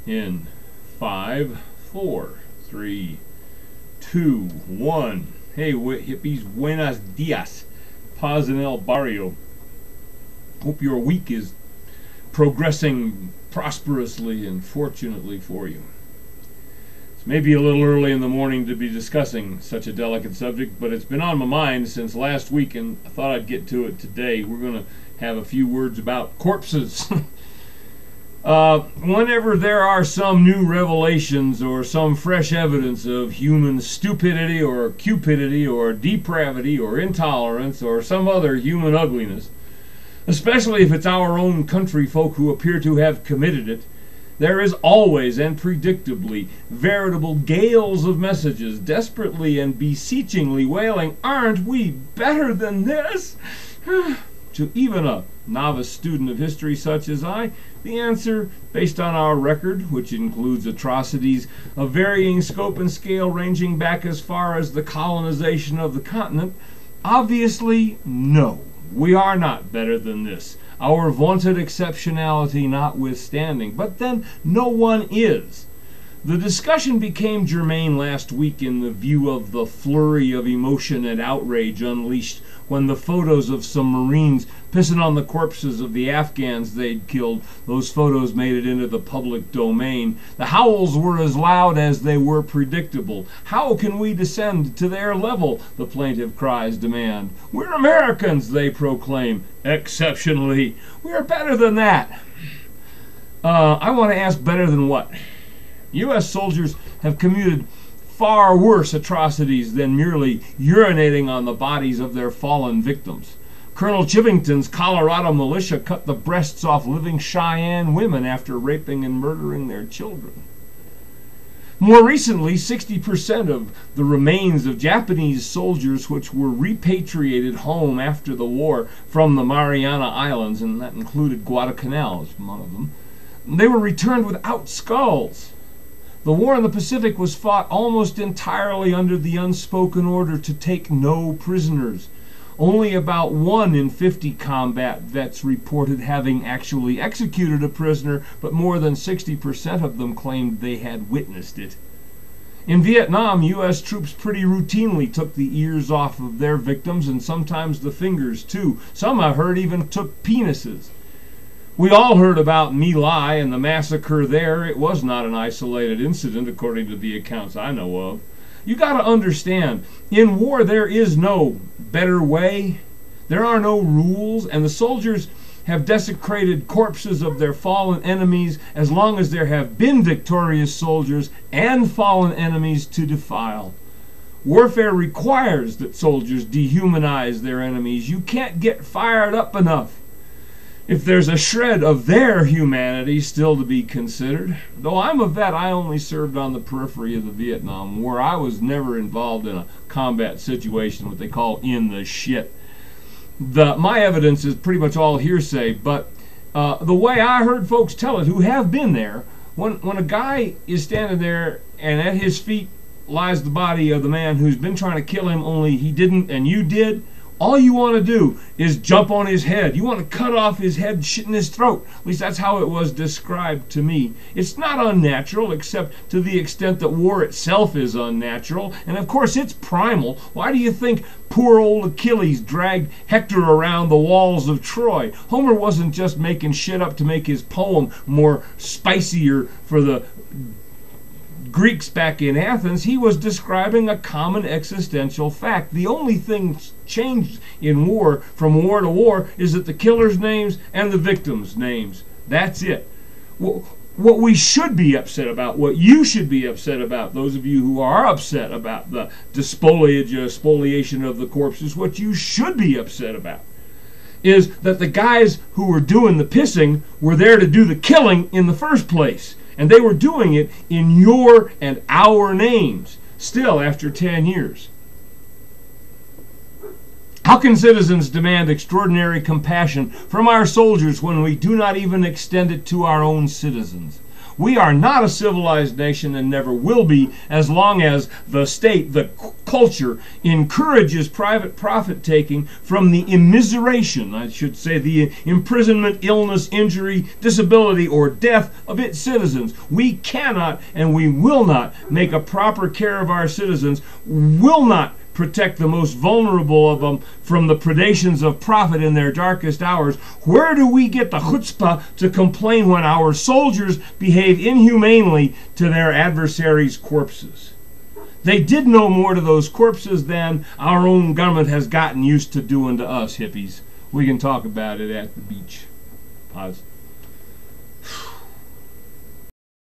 in 5, 4, 3, 2, 1. Hey, hippies, buenos dias. Paz en el barrio. Hope your week is progressing prosperously and fortunately for you. It's maybe a little early in the morning to be discussing such a delicate subject, but it's been on my mind since last week, and I thought I'd get to it today. We're going to have a few words about corpses. Whenever there are some new revelations or some fresh evidence of human stupidity or cupidity or depravity or intolerance or some other human ugliness, especially if it's our own country folk who appear to have committed it, there is always and predictably veritable gales of messages desperately and beseechingly wailing, "Aren't we better than this?" To even a novice student of history such as I, the answer, based on our record, which includes atrocities of varying scope and scale ranging back as far as the colonization of the continent, obviously no. We are not better than this, our vaunted exceptionality notwithstanding. But then no one is. The discussion became germane last week in the view of the flurry of emotion and outrage unleashed when the photos of some Marines pissing on the corpses of the Afghans they'd killed, those photos made it into the public domain. The howls were as loud as they were predictable. How can we descend to their level, the plaintive cries demand. We're Americans, they proclaim, exceptionally. We're better than that. I want to ask, better than what? U.S. soldiers have committed far worse atrocities than merely urinating on the bodies of their fallen victims. Colonel Chivington's Colorado militia cut the breasts off living Cheyenne women after raping and murdering their children. More recently, 60% of the remains of Japanese soldiers which were repatriated home after the war from the Mariana Islands, and that included Guadalcanal as one of them, they were returned without skulls. The war in the Pacific was fought almost entirely under the unspoken order to take no prisoners. Only about 1 in 50 combat vets reported having actually executed a prisoner, but more than 60% of them claimed they had witnessed it. In Vietnam, U.S. troops pretty routinely took the ears off of their victims, and sometimes the fingers too. Some, I heard, even took penises. We all heard about My Lai and the massacre there. It was not an isolated incident, according to the accounts I know of. You got to understand, in war there is no better way. There are no rules, and the soldiers have desecrated corpses of their fallen enemies as long as there have been victorious soldiers and fallen enemies to defile. Warfare requires that soldiers dehumanize their enemies. You can't get fired up enough if there's a shred of their humanity still to be considered. Though I'm a vet, I only served on the periphery of the Vietnam War. I was never involved in a combat situation, what they call in the shit. My evidence is pretty much all hearsay, but the way I heard folks tell it who have been there, when a guy is standing there and at his feet lies the body of the man who's been trying to kill him, only he didn't and you did, all you want to do is jump on his head. You want to cut off his head, shit in his throat. At least that's how it was described to me. It's not unnatural, except to the extent that war itself is unnatural. And of course it's primal. Why do you think poor old Achilles dragged Hector around the walls of Troy? Homer wasn't just making shit up to make his poem more spicier for the Greeks back in Athens. He was describing a common existential fact. The only thing changed in war from war to war is that the killers' names and the victims' names. That's it. What we should be upset about, what you should be upset about, those of you who are upset about the spoliation of the corpses, what you should be upset about is that the guys who were doing the pissing were there to do the killing in the first place. And they were doing it in your and our names, still after 10 years. How can citizens demand extraordinary compassion from our soldiers when we do not even extend it to our own citizens? We are not a civilized nation and never will be as long as the state, the culture, encourages private profit-taking from the immiseration, I should say, the imprisonment, illness, injury, disability, or death of its citizens. We cannot and we will not make a proper care of our citizens, will not protect the most vulnerable of them from the predations of profit in their darkest hours. Where do we get the chutzpah to complain when our soldiers behave inhumanely to their adversaries' corpses? They did no more to those corpses than our own government has gotten used to doing to us hippies. We can talk about it at the beach. Pause.